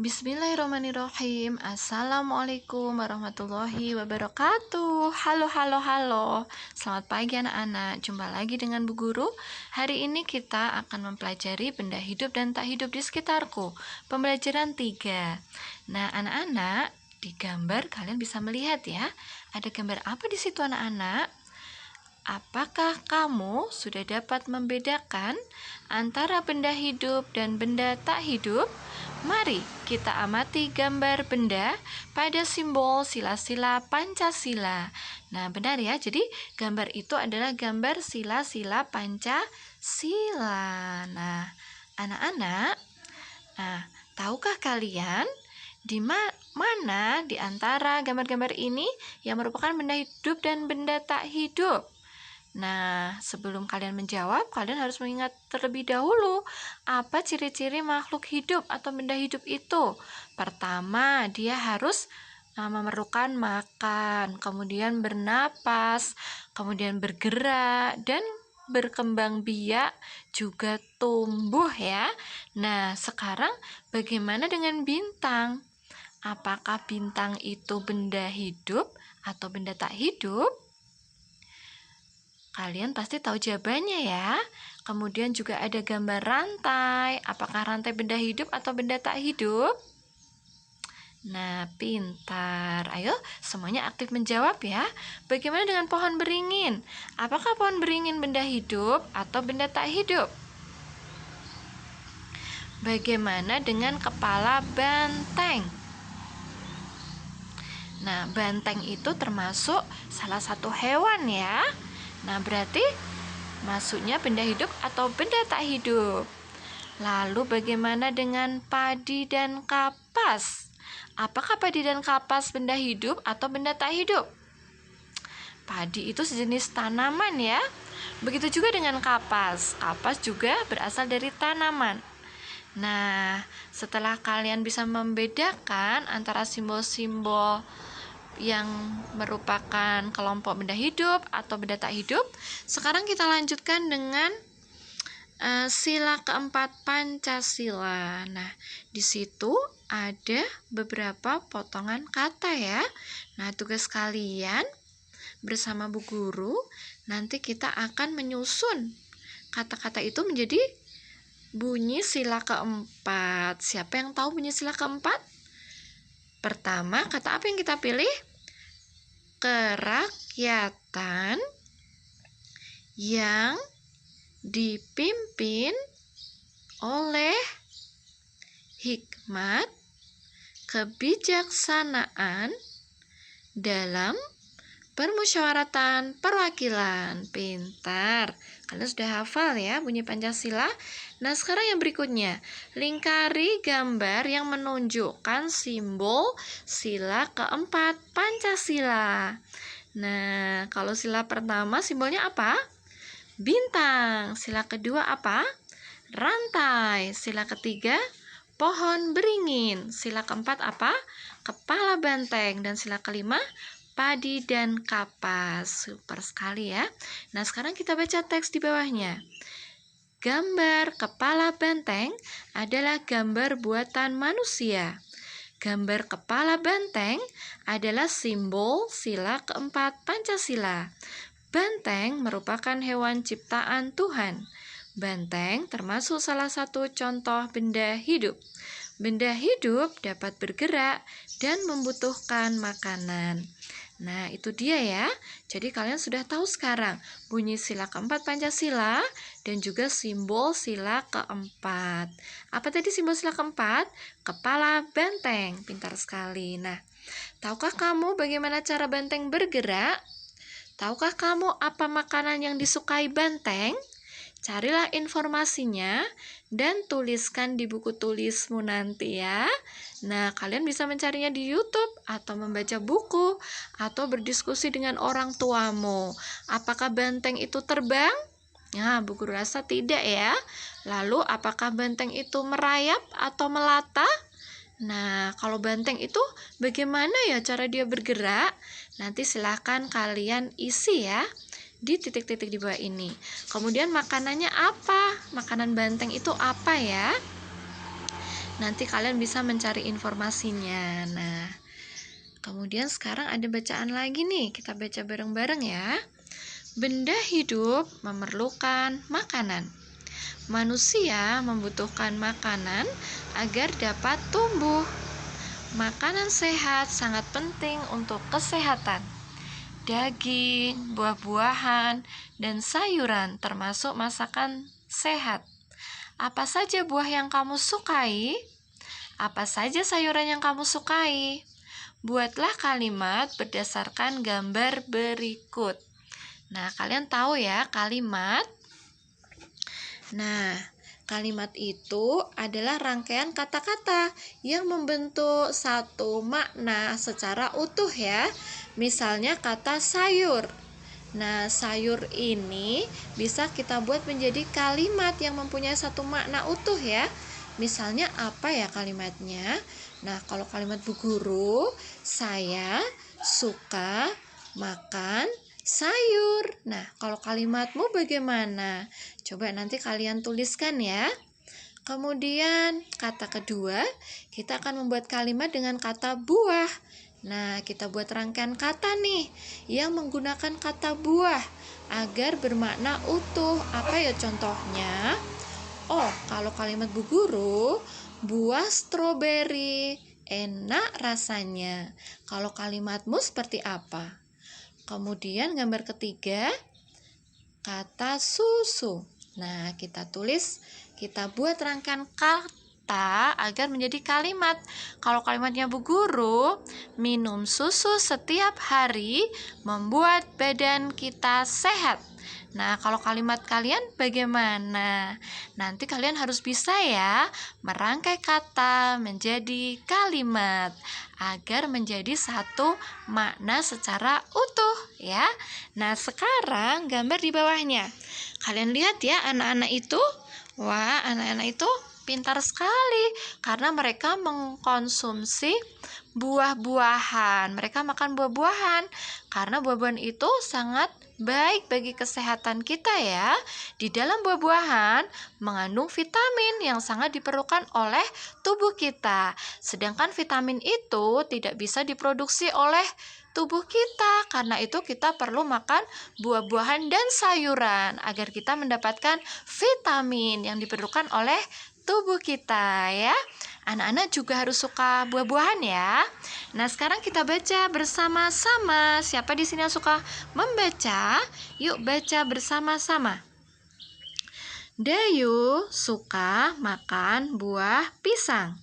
Bismillahirrahmanirrahim. Assalamualaikum warahmatullahi wabarakatuh. Halo. Selamat pagi anak-anak. Jumpa lagi dengan Bu Guru. Hari ini kita akan mempelajari benda hidup dan tak hidup di sekitarku. Pembelajaran 3. Nah, anak-anak, di gambar kalian bisa melihat ya. Ada gambar apa di situ anak-anak? Apakah kamu sudah dapat membedakan antara benda hidup dan benda tak hidup? Mari kita amati gambar benda pada simbol sila-sila Pancasila. Nah, benar ya. Jadi, gambar itu adalah gambar sila-sila Pancasila. Nah, anak-anak, tahukah kalian di mana di antara gambar-gambar ini yang merupakan benda hidup dan benda tak hidup? Nah, sebelum kalian menjawab, kalian harus mengingat terlebih dahulu apa ciri-ciri makhluk hidup atau benda hidup itu. Pertama, dia harus memerlukan makan, kemudian bernapas, kemudian bergerak, dan berkembang biak, juga tumbuh ya. Nah, sekarang bagaimana dengan bintang? Apakah bintang itu benda hidup atau benda tak hidup? Kalian pasti tahu jawabannya ya. Kemudian juga ada gambar rantai. Apakah rantai benda hidup atau benda tak hidup? Nah, pintar. Ayo, semuanya aktif menjawab ya. Bagaimana dengan pohon beringin? Apakah pohon beringin benda hidup atau benda tak hidup? Bagaimana dengan kepala banteng? Nah, banteng itu termasuk salah satu hewan ya. Nah, berarti masuknya benda hidup atau benda tak hidup. Lalu bagaimana dengan padi dan kapas? Apakah padi dan kapas benda hidup atau benda tak hidup? Padi itu sejenis tanaman ya. Begitu juga dengan kapas. Kapas juga berasal dari tanaman. Nah, setelah kalian bisa membedakan antara simbol-simbol yang merupakan kelompok benda hidup atau benda tak hidup, sekarang kita lanjutkan dengan sila keempat Pancasila. Nah, di situ ada beberapa potongan kata ya. Nah, tugas kalian bersama Bu Guru, nanti kita akan menyusun kata-kata itu menjadi bunyi sila keempat. Siapa yang tahu bunyi sila keempat? Pertama, kata apa yang kita pilih? Kerakyatan yang dipimpin oleh hikmat, kebijaksanaan dalam permusyawaratan perwakilan. Pintar. Kalian sudah hafal ya bunyi Pancasila? Nah, sekarang yang berikutnya. Lingkari gambar yang menunjukkan simbol sila keempat Pancasila. Nah, kalau sila pertama simbolnya apa? Bintang. Sila kedua apa? Rantai. Sila ketiga pohon beringin. Sila keempat apa? Kepala banteng. Dan sila kelima padi dan kapas. Super sekali ya. Nah, sekarang kita baca teks di bawahnya. Gambar kepala banteng adalah gambar buatan manusia. Gambar kepala banteng adalah simbol sila keempat Pancasila. Banteng merupakan hewan ciptaan Tuhan. Banteng termasuk salah satu contoh benda hidup. Benda hidup dapat bergerak dan membutuhkan makanan. Nah, itu dia ya. Jadi kalian sudah tahu sekarang bunyi sila keempat Pancasila dan juga simbol sila keempat. Apa tadi simbol sila keempat? Kepala banteng. Pintar sekali. Nah, tahukah kamu bagaimana cara banteng bergerak? Tahukah kamu apa makanan yang disukai banteng? Carilah informasinya dan tuliskan di buku tulismu nanti ya. Nah, kalian bisa mencarinya di YouTube atau membaca buku atau berdiskusi dengan orang tuamu. Apakah banteng itu terbang? Nah, Bu Guru rasa tidak ya. Lalu, apakah banteng itu merayap atau melata? Nah, kalau banteng itu bagaimana ya cara dia bergerak? Nanti silahkan kalian isi ya di titik-titik di bawah ini. Kemudian makanannya apa? Makanan banteng itu apa ya? Nanti kalian bisa mencari informasinya. Nah, kemudian sekarang ada bacaan lagi nih, kita baca bareng-bareng ya. Benda hidup memerlukan makanan. Manusia membutuhkan makanan agar dapat tumbuh. Makanan sehat sangat penting untuk kesehatan. Daging, buah-buahan, dan sayuran termasuk masakan sehat. Apa saja buah yang kamu sukai? Apa saja sayuran yang kamu sukai? Buatlah kalimat berdasarkan gambar berikut. Nah, kalian tahu ya kalimat? Nah, kalimat itu adalah rangkaian kata-kata yang membentuk satu makna secara utuh ya. Misalnya kata sayur. Nah, sayur ini bisa kita buat menjadi kalimat yang mempunyai satu makna utuh ya. Misalnya apa ya kalimatnya? Nah, kalau kalimat Bu Guru, saya suka makan sayur. Nah, kalau kalimatmu bagaimana? Coba nanti kalian tuliskan ya. Kemudian kata kedua, kita akan membuat kalimat dengan kata buah. Nah, kita buat rangkaian kata nih yang menggunakan kata buah agar bermakna utuh. Apa ya contohnya? Oh, kalau kalimat Bu Guru, buah stroberi, enak rasanya. Kalau kalimatmu seperti apa? Kemudian gambar ketiga, kata susu. Nah, kita buat rangkaian kata agar menjadi kalimat. Kalau kalimatnya Bu Guru, minum susu setiap hari membuat badan kita sehat. Nah, kalau kalimat kalian bagaimana? Nanti kalian harus bisa ya merangkai kata menjadi kalimat agar menjadi satu makna secara utuh ya. Nah, sekarang gambar di bawahnya. Kalian lihat ya anak-anak itu. Wah, anak-anak itu pintar sekali karena mereka mengkonsumsi buah-buahan. Mereka makan buah-buahan karena buah-buahan itu sangat baik bagi kesehatan kita ya. Di dalam buah-buahan mengandung vitamin yang sangat diperlukan oleh tubuh kita. Sedangkan vitamin itu tidak bisa diproduksi oleh tubuh kita. Karena itu kita perlu makan buah-buahan dan sayuran agar kita mendapatkan vitamin yang diperlukan oleh tubuh kita ya. Anak-anak juga harus suka buah-buahan ya. Nah, sekarang kita baca bersama-sama. Siapa di sini yang suka membaca? Yuk baca bersama-sama. Dayu suka makan buah pisang.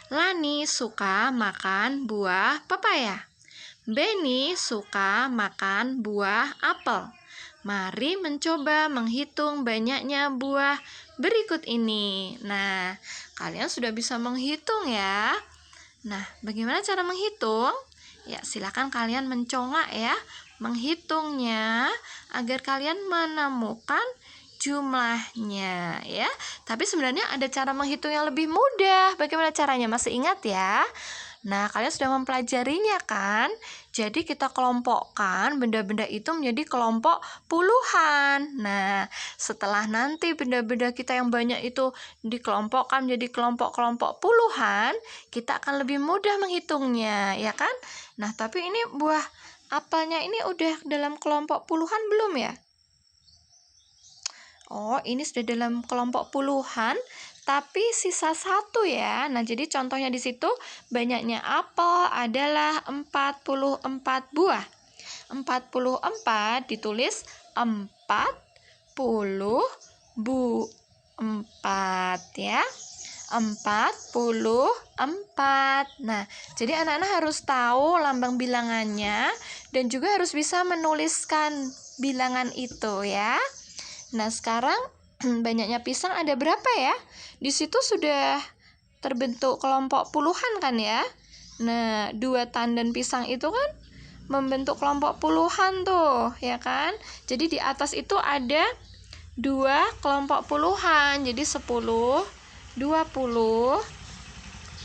Lani suka makan buah pepaya. Beni suka makan buah apel. Mari mencoba menghitung banyaknya buah berikut ini. Nah, kalian sudah bisa menghitung ya. Nah, bagaimana cara menghitung? Ya, silakan kalian mencongak ya, menghitungnya agar kalian menemukan jumlahnya ya. Tapi sebenarnya ada cara menghitung yang lebih mudah. Bagaimana caranya? Masih ingat ya? Nah, kalian sudah mempelajarinya kan? Jadi kita kelompokkan benda-benda itu menjadi kelompok puluhan. Nah, setelah nanti benda-benda kita yang banyak itu dikelompokkan menjadi kelompok-kelompok puluhan, kita akan lebih mudah menghitungnya, ya kan? Nah, tapi ini buah apelnya ini udah dalam kelompok puluhan belum ya? Oh, ini sudah dalam kelompok puluhan, tapi sisa satu ya. Nah, jadi contohnya di situ banyaknya apel adalah 44 buah. 44 ditulis 4 ya. 44. Nah, jadi anak-anak harus tahu lambang bilangannya dan juga harus bisa menuliskan bilangan itu ya. Nah, sekarang banyaknya pisang ada berapa ya? Di situ sudah terbentuk kelompok puluhan kan ya? Nah, 2 tandan pisang itu kan membentuk kelompok puluhan tuh, ya kan? Jadi di atas itu ada 2 kelompok puluhan, jadi 10, 20.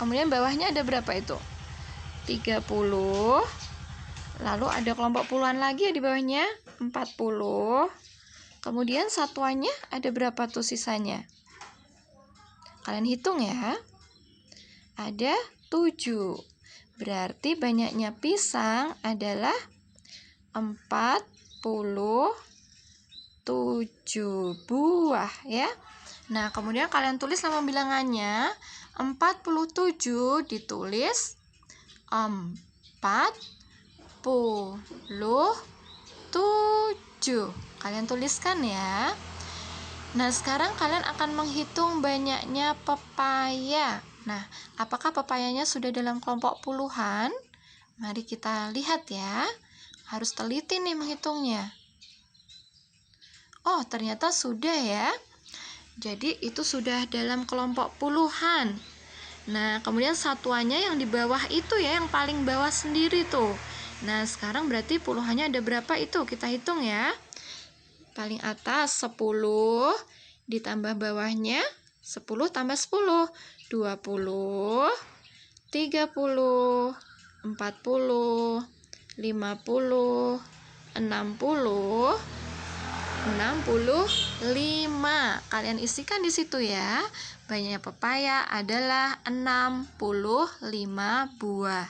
Kemudian bawahnya ada berapa itu? 30. Lalu ada kelompok puluhan lagi ya di bawahnya, 40. Kemudian satuannya ada berapa tuh sisanya? Kalian hitung ya. ada 7. Berarti banyaknya pisang adalah 47 buah ya. Nah, kemudian kalian tulis nama bilangannya. 47 ditulis 47. Kalian tuliskan ya. Nah, sekarang kalian akan menghitung banyaknya pepaya. Nah, apakah pepayanya sudah dalam kelompok puluhan? Mari kita lihat ya. Harus teliti nih menghitungnya. Oh, ternyata sudah ya. Jadi itu sudah dalam kelompok puluhan. Nah, kemudian satuannya yang di bawah itu ya, yang paling bawah sendiri tuh. Nah, sekarang berarti puluhannya ada berapa itu? Kita hitung ya. Paling atas 10, ditambah bawahnya 10 tambah 10, 20, 30, 40, 50, 60, 65. Kalian isikan di situ ya. Banyaknya pepaya adalah 65 buah.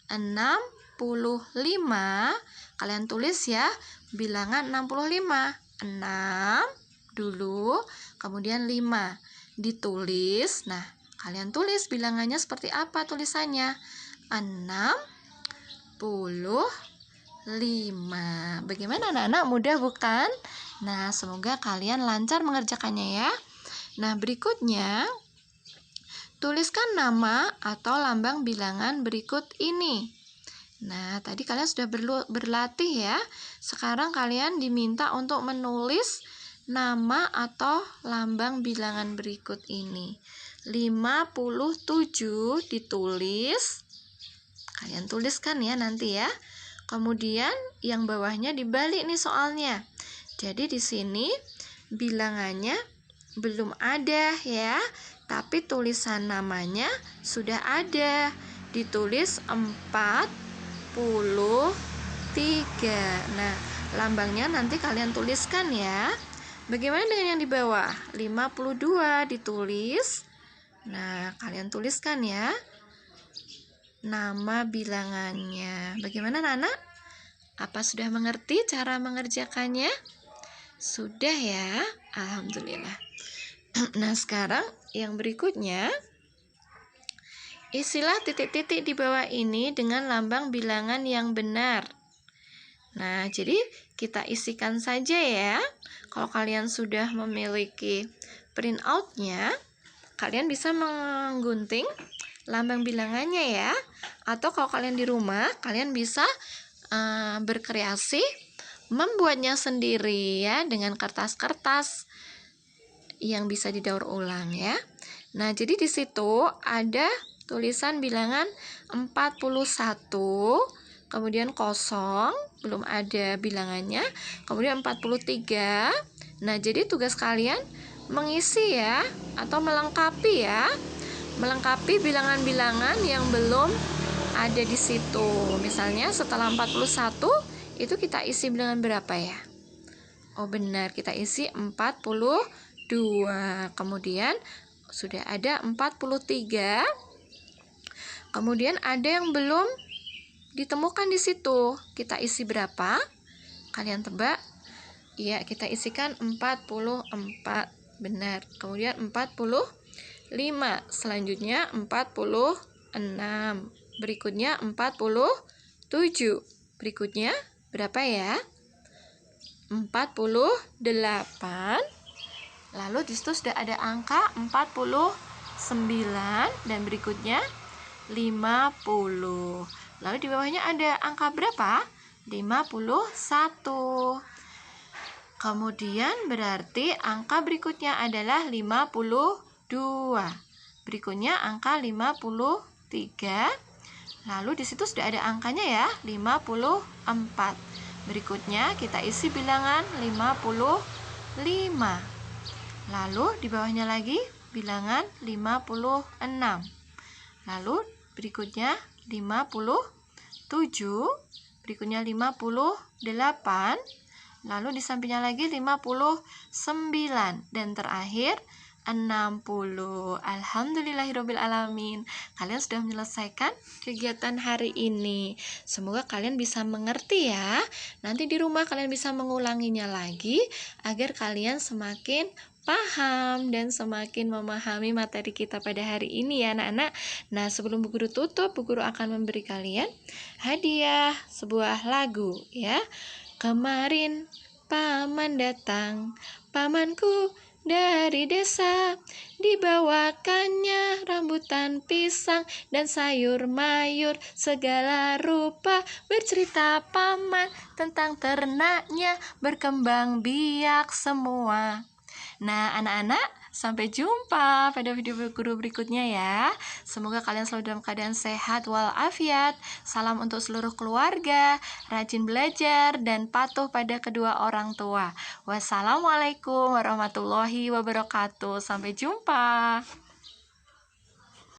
65. Kalian tulis ya bilangan 65. 6 dulu, kemudian 5. Ditulis. Nah, kalian tulis bilangannya seperti apa tulisannya? 65. Bagaimana anak-anak? Mudah bukan? Nah, semoga kalian lancar mengerjakannya ya. Nah, berikutnya tuliskan nama atau lambang bilangan berikut ini. Nah, tadi kalian sudah berlatih ya. Sekarang kalian diminta untuk menulis nama atau lambang bilangan berikut ini. 57 ditulis. Kalian tuliskan ya nanti ya. Kemudian yang bawahnya dibalik nih soalnya. Jadi di sini bilangannya belum ada ya, tapi tulisan namanya sudah ada. Ditulis 43. Nah, lambangnya nanti kalian tuliskan ya. Bagaimana dengan yang di bawah? 52 ditulis. Nah, kalian tuliskan ya nama bilangannya. Bagaimana anak-anak? Apa sudah mengerti cara mengerjakannya? Sudah ya? Alhamdulillah. Nah, sekarang yang berikutnya, isilah titik-titik di bawah ini dengan lambang bilangan yang benar. Nah, jadi kita isikan saja ya. Kalau kalian sudah memiliki printout-nya, kalian bisa menggunting lambang bilangannya ya. Atau kalau kalian di rumah, kalian bisa berkreasi membuatnya sendiri ya dengan kertas-kertas yang bisa didaur ulang ya. Nah, jadi di situ ada tulisan bilangan 41, kemudian kosong, belum ada bilangannya, kemudian 43. Nah, jadi tugas kalian mengisi ya atau melengkapi ya. Melengkapi bilangan-bilangan yang belum ada di situ. Misalnya setelah 41 itu kita isi bilangan berapa ya? Oh benar, kita isi 42. Kemudian sudah ada 43. Kemudian ada yang belum ditemukan di situ. Kita isi berapa? Kalian tebak? Iya, kita isikan 44. Benar. Kemudian 45. Selanjutnya 46. Berikutnya 47. Berikutnya berapa ya? 48. Lalu di situ sudah ada angka 49 dan berikutnya 50. Lalu di bawahnya ada angka berapa? 51. Kemudian berarti angka berikutnya adalah 52. Berikutnya angka 53. Lalu di situ sudah ada angkanya ya, 54. Berikutnya kita isi bilangan 55. Lalu di bawahnya lagi bilangan 56. Lalu berikutnya 57. Berikutnya 58. Lalu di sampingnya lagi 59. Dan terakhir 60. Alhamdulillahirabbil alamin. Kalian sudah menyelesaikan kegiatan hari ini. Semoga kalian bisa mengerti ya. Nanti di rumah kalian bisa mengulanginya lagi agar kalian semakin paham dan semakin memahami materi kita pada hari ini ya anak-anak. Nah, sebelum Bu Guru tutup, Bu Guru akan memberi kalian hadiah sebuah lagu ya. Kemarin paman datang, pamanku dari desa, dibawakannya rambutan pisang dan sayur mayur segala rupa. Bercerita paman tentang ternaknya, berkembang biak semua. Nah, anak-anak, sampai jumpa pada video guru berikutnya ya. Semoga kalian selalu dalam keadaan sehat walafiat. Salam untuk seluruh keluarga, rajin belajar dan patuh pada kedua orang tua. Wassalamualaikum warahmatullahi wabarakatuh. Sampai jumpa.